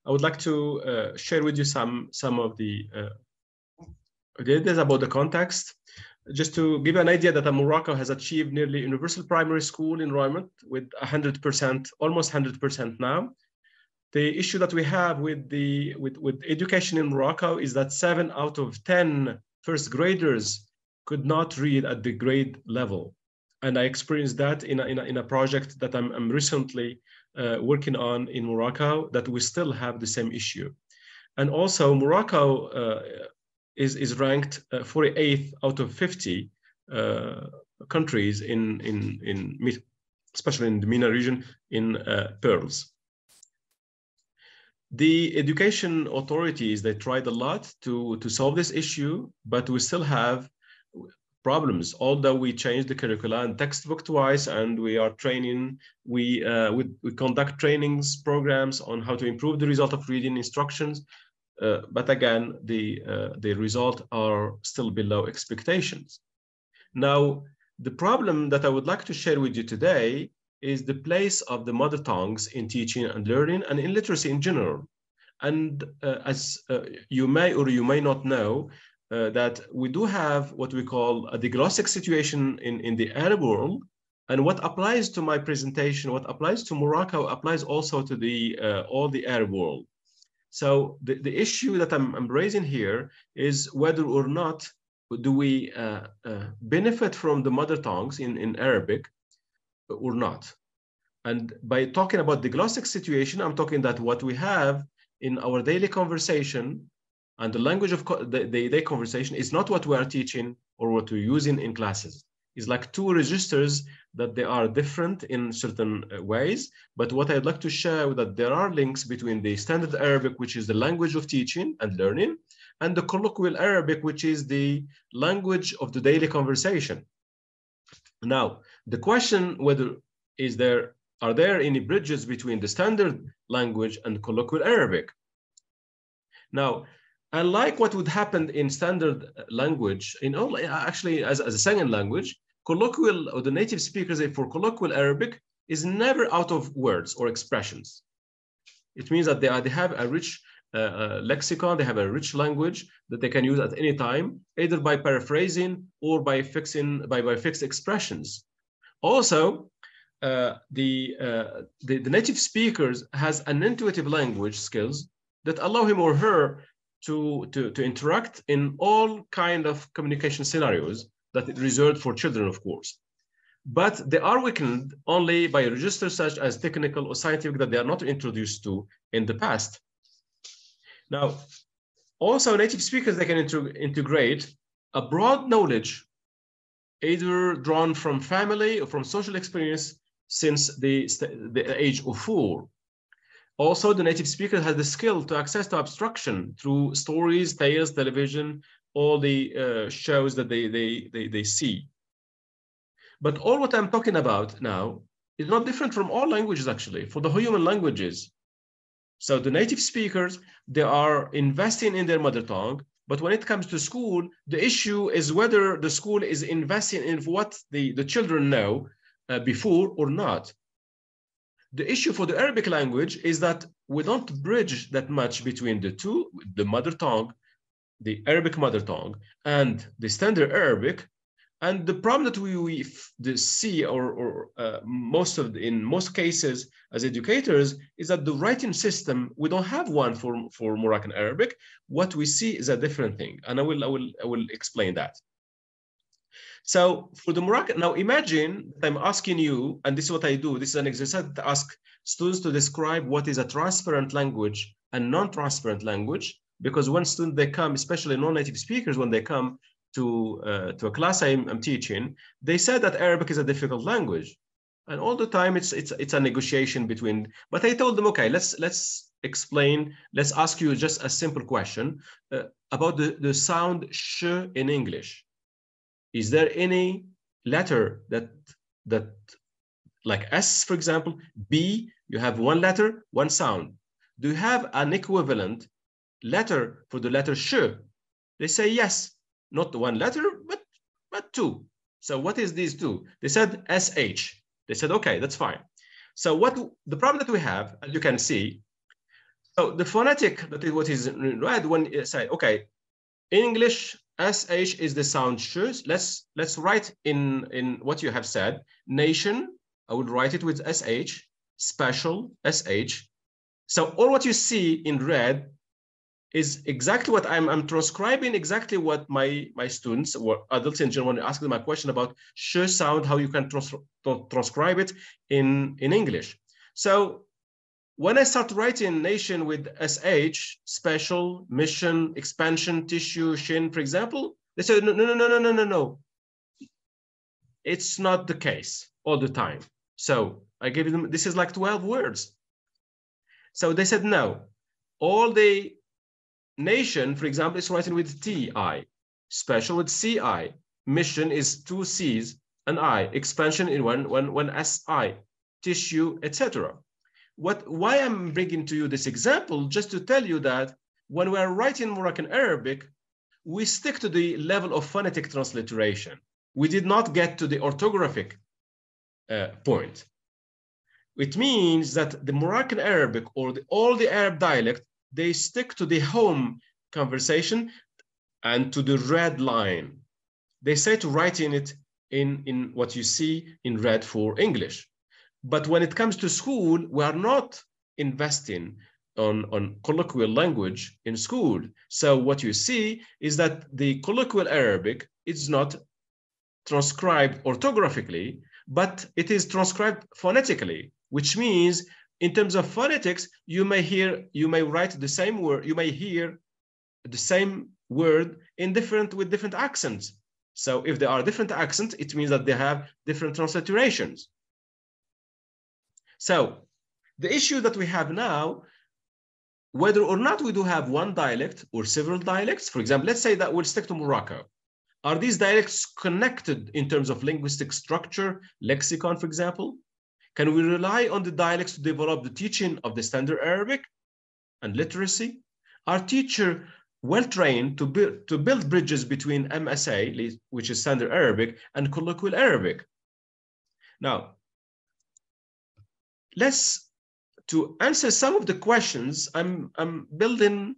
I would like to share with you some of the ideas about the context. Just to give you an idea that Morocco has achieved nearly universal primary school enrollment with 100%, almost 100% now. The issue that we have with education in Morocco is that 7 out of 10 first graders could not read at the grade level. And I experienced that in a project that I'm recently working on in Morocco, that we still have the same issue. And also Morocco is ranked 48th out of 50 countries especially in the MENA region, in pearls. The education authorities, they tried a lot to solve this issue, but we still have problems. Although we changed the curricula and textbook twice, and we are training, we conduct trainings programs on how to improve the result of reading instructions. But again, the results are still below expectations. Now, the problem that I would like to share with you today is the place of the mother tongues in teaching and learning and in literacy in general. And as you may or you may not know, that we do have what we call a diglossic situation in the Arab world. And what applies to my presentation, what applies to Morocco, applies also to all the Arab world. So the issue that I'm raising here is whether or not do we benefit from the mother tongues in Arabic or not. And by talking about the glossic situation, I'm talking that what we have in our daily conversation and the language of the day conversation is not what we are teaching or what we're using in classes. It's like two registers that they are different in certain ways. But what I'd like to show that there are links between the standard Arabic, which is the language of teaching and learning, and the colloquial Arabic, which is the language of the daily conversation. Now, the question whether are there any bridges between the standard language and colloquial Arabic? Now, unlike what would happen in standard language, actually as a second language, colloquial or the native speakers for colloquial Arabic is never out of words or expressions. It means that they have a rich lexicon, they have a rich language that they can use at any time, either by paraphrasing or by fixed expressions. Also, the native speakers has an intuitive language skills that allow him or her to interact in all kind of communication scenarios that is reserved for children, of course. But they are weakened only by registers such as technical or scientific that they are not introduced to in the past. Now, also native speakers, they can integrate a broad knowledge, either drawn from family or from social experience since the age of 4. Also, the native speaker has the skill to access to abstraction through stories, tales, television, all the shows that they see. But all what I'm talking about now is not different from all languages, actually, for the human languages. So the native speakers, they are investing in their mother tongue, but when it comes to school, the issue is whether the school is investing in what the children know before or not. The issue for the Arabic language is that we don't bridge that much between the two, the mother tongue, the Arabic mother tongue, and the standard Arabic. And the problem that we see, in most cases as educators, is that the writing system, we don't have one for Moroccan Arabic. What we see is a different thing, and I will explain that. So for the Moroccan, now imagine that I'm asking you, and this is what I do. This is an exercise to ask students to describe what is a transparent language and non-transparent language, because when students they come, especially non-native speakers, when they come to a class I'm teaching, they said that Arabic is a difficult language, and all the time it's a negotiation between. But I told them, okay, let's explain. Let's ask you just a simple question about the sound sh in English. Is there any letter that like S, for example, B? You have one letter, one sound. Do you have an equivalent letter for the letter sh? They say yes. Not one letter, but two. So what is these two? They said SH. They said, okay, that's fine. So what the problem that we have, as you can see, So the phonetic, that is what is read when you say, okay, in English, SH is the sound sh. Let's write in what you have said. Nation, I would write it with SH, special, SH. So all what you see in red is exactly what I'm transcribing, exactly what my students or adults in general, when ask them a question about sh sound, how you can transcribe it in English. So when I start writing nation with SH, special, mission, expansion, tissue, shin, for example, they say, no. It's not the case all the time. So I gave them, this is like 12 words. So they said, no, all the nation, for example, is written with TI, special with CI, mission is 2 C's and I, expansion in one SI, tissue, etc. Why I'm bringing to you this example, just to tell you that when we are writing Moroccan Arabic, we stick to the level of phonetic transliteration. We did not get to the orthographic point. It means that the Moroccan Arabic or all the Arab dialect, they stick to the home conversation and to the red line. They say to writing it in what you see in red for English. But when it comes to school, we are not investing on colloquial language in school. So what you see is that the colloquial Arabic is not transcribed orthographically, but it is transcribed phonetically, which means in terms of phonetics, you may write the same word, you may hear the same word with different accents. So if there are different accents, it means that they have different transliterations. So the issue that we have now, whether or not we do have one dialect or several dialects, for example, let's say that we'll stick to Morocco. Are these dialects connected in terms of linguistic structure, lexicon, for example? Can we rely on the dialects to develop the teaching of the standard Arabic and literacy? Are teachers well-trained to build bridges between MSA, which is standard Arabic, and colloquial Arabic? Now, to answer some of the questions, I'm building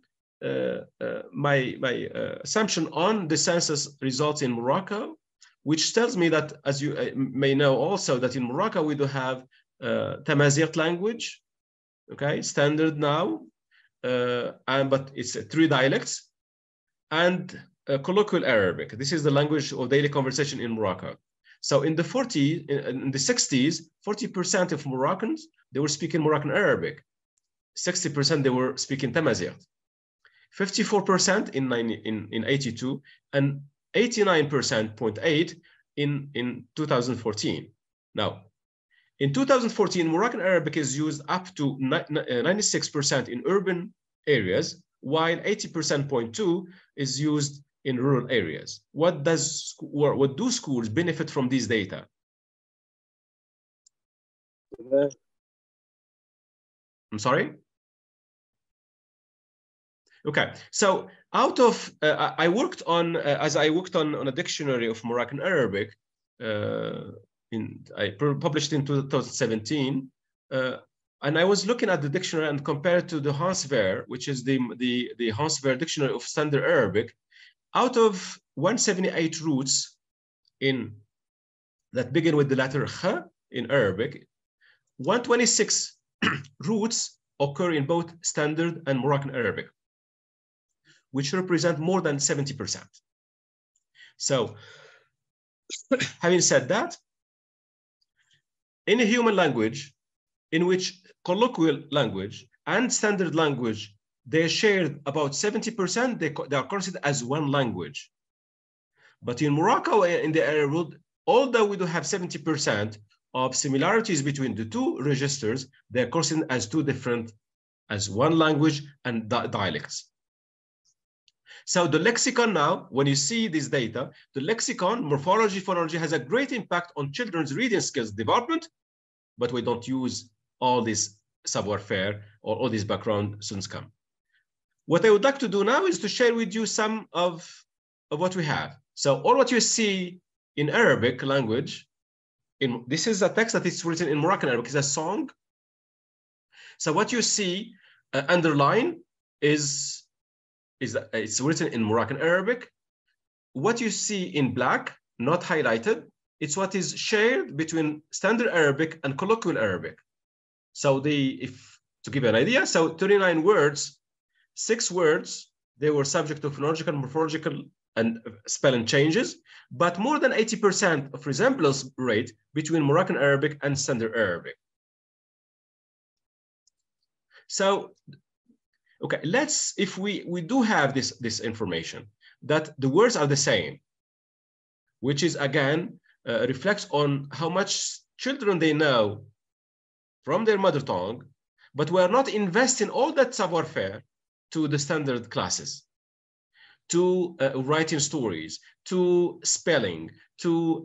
my assumption on the census results in Morocco, which tells me that, as you may know also, that in Morocco we do have Tamazight language, okay, standard now, but it's 3 dialects, and colloquial Arabic. This is the language of daily conversation in Morocco. So in the 60s, 40% of Moroccans, they were speaking Moroccan Arabic. 60% they were speaking Tamazight. 54% in 82, and 89.8% in 2014. Now, in 2014, Moroccan Arabic is used up to 96% in urban areas, while 80.2% is used in rural areas. What do schools benefit from these data? I'm sorry? Okay, so out of, I worked on a dictionary of Moroccan Arabic, I published in 2017, and I was looking at the dictionary and compared to the Hans Ver, which is the Hans Ver dictionary of standard Arabic. Out of 178 roots that begin with the letter Kh in Arabic, 126 roots occur in both standard and Moroccan Arabic, which represent more than 70%. So, having said that, in a human language, in which colloquial language and standard language, they shared about 70%, they are considered as one language. But in Morocco, in the Arab world, although we do have 70% of similarities between the 2 registers, they're considered as as one language and dialects. So the lexicon now, when you see this data, the lexicon, morphology, phonology has a great impact on children's reading skills development, but we don't use all this savoir-faire or all these background students come. What I would like to do now is to share with you some of what we have. So all what you see in Arabic language, this is a text that is written in Moroccan Arabic, it's a song. So what you see underline is it's written in Moroccan Arabic. What you see in black, not highlighted, it's what is shared between standard Arabic and colloquial Arabic. So to give you an idea, so 39 words, 6 words, they were subject to phonological, morphological, and spelling changes, but more than 80% of resemblance rate between Moroccan Arabic and standard Arabic. So, okay, if we do have this information, that the words are the same, which is again, reflects on how much children they know from their mother tongue, but we are not investing all that savoir-faire to the standard classes, to writing stories, to spelling, to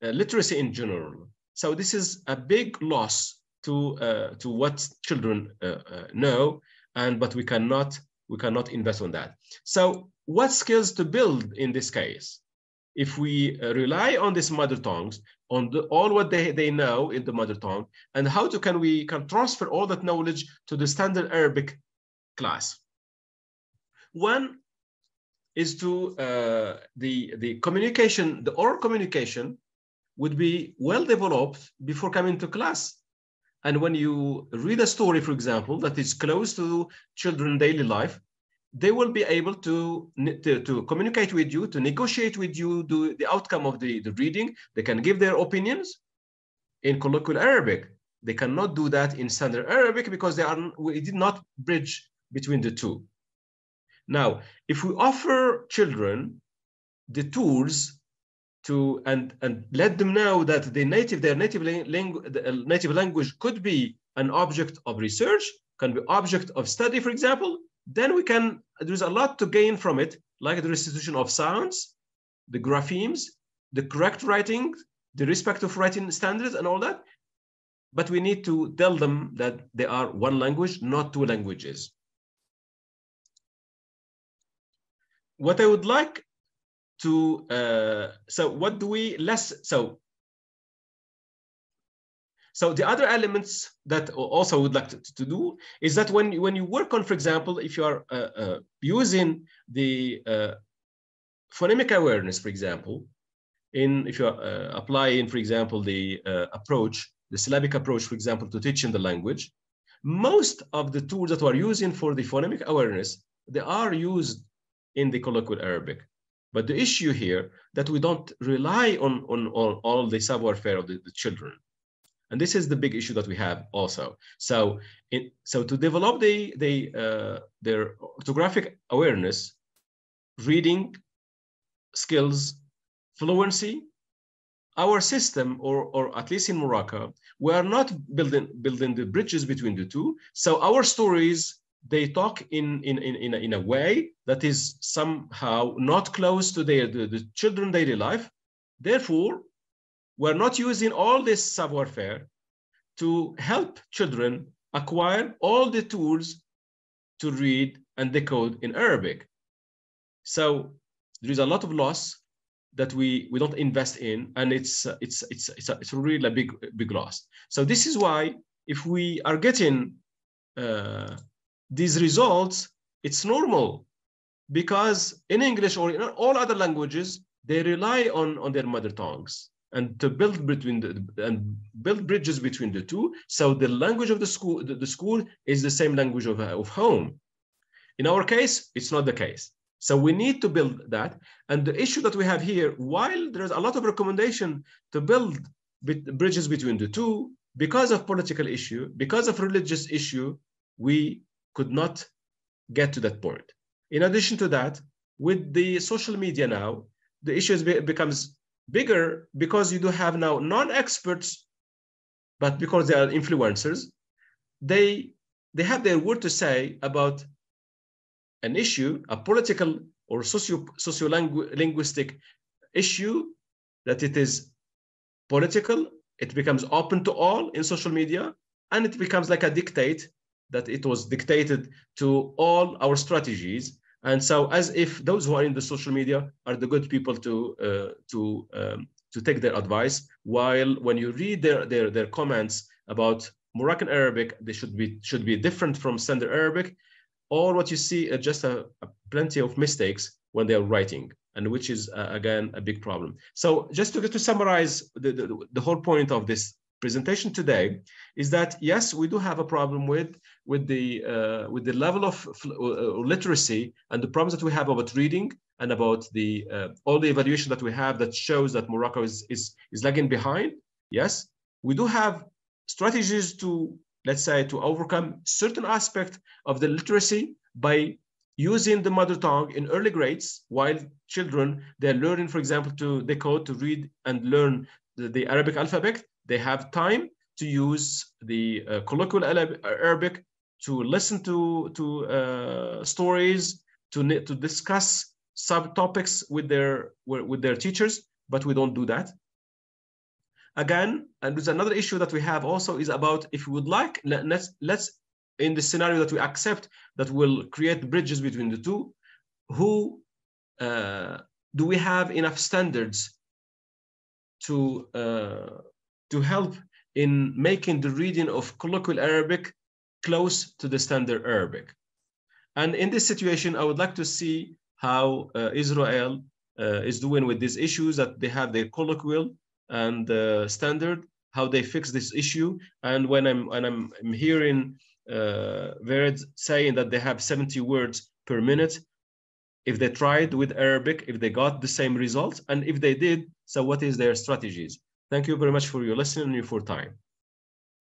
literacy in general. So this is a big loss to what children know, but we cannot invest on that. So what skills to build in this case? If we rely on these mother tongues, on all what they know in the mother tongue, and how can we transfer all that knowledge to the standard Arabic class? One is to the communication, the oral communication would be well developed before coming to class. And when you read a story, for example, that is close to children's daily life, they will be able to communicate with you, to negotiate with you the outcome of the reading. They can give their opinions in colloquial Arabic. They cannot do that in standard Arabic because we did not bridge between the two. Now, if we offer children the tools and let them know that their native language could be an object of research, can be object of study, for example, then there's a lot to gain from it, like the restitution of sounds, the graphemes, the correct writing, the respective writing standards and all that. But we need to tell them that they are one language, not two languages. What I would like to, So the other elements that also would like to do is that when you work on, for example, if you are using the phonemic awareness, for example, if you are applying, for example, the syllabic approach, for example, to teaching the language, most of the tools that we are using for the phonemic awareness, they are used in the colloquial Arabic. But the issue here that we don't rely on all the savoir-faire of the children. And this is the big issue that we have also. So to develop their orthographic awareness, reading skills, fluency, our system, or at least in Morocco, we are not building the bridges between the two. So our stories, they talk in a way that is somehow not close to the children's daily life. Therefore, we're not using all this savoir-faire to help children acquire all the tools to read and decode in Arabic. So there is a lot of loss that we don't invest in, and it's really a big loss. So this is why if we are getting these results, it's normal, because in English or in all other languages, they rely on their mother tongues, and to build bridges between the two. So the language of the school is the same language of home. In our case, it's not the case. So we need to build that. And the issue that we have here, while there's a lot of recommendation to build bridges between the two, because of political issue, because of religious issue, we could not get to that point. In addition to that, with the social media now, the issue becomes bigger, because you do have now non-experts, but because they are influencers, they have their word to say about an issue, a political or socio-linguistic issue, that it is political, it becomes open to all in social media, and it becomes like a dictate, that it was dictated to all our strategies. And so, as if those who are in the social media are the good people to take their advice, while when you read their comments about Moroccan Arabic, they should be different from standard Arabic, or what you see is just plenty of mistakes when they are writing, and which is again a big problem. So just to summarize the whole point of this presentation today is that yes, we do have a problem with the level of literacy and the problems that we have about reading and about the all the evaluation that we have that shows that Morocco is lagging behind. Yes, we do have strategies to, let's say, to overcome certain aspect of the literacy by using the mother tongue in early grades, while children, they're learning, for example, to decode, to read and learn the Arabic alphabet. They have time to use the colloquial Arabic, to listen to stories, to discuss subtopics with their teachers, but we don't do that. Again, and there's another issue that we have also is about, if we would like, let's in the scenario that we accept that will create bridges between the two, who do we have enough standards to help in making the reading of colloquial Arabic close to the standard Arabic? And in this situation, I would like to see how Israel is doing with these issues, that they have their colloquial and standard, how they fix this issue. And when I'm hearing Vered saying that they have 70 words per minute, if they tried with Arabic, if they got the same results, and if they did, so what is their strategies? Thank you very much for your listening and your time.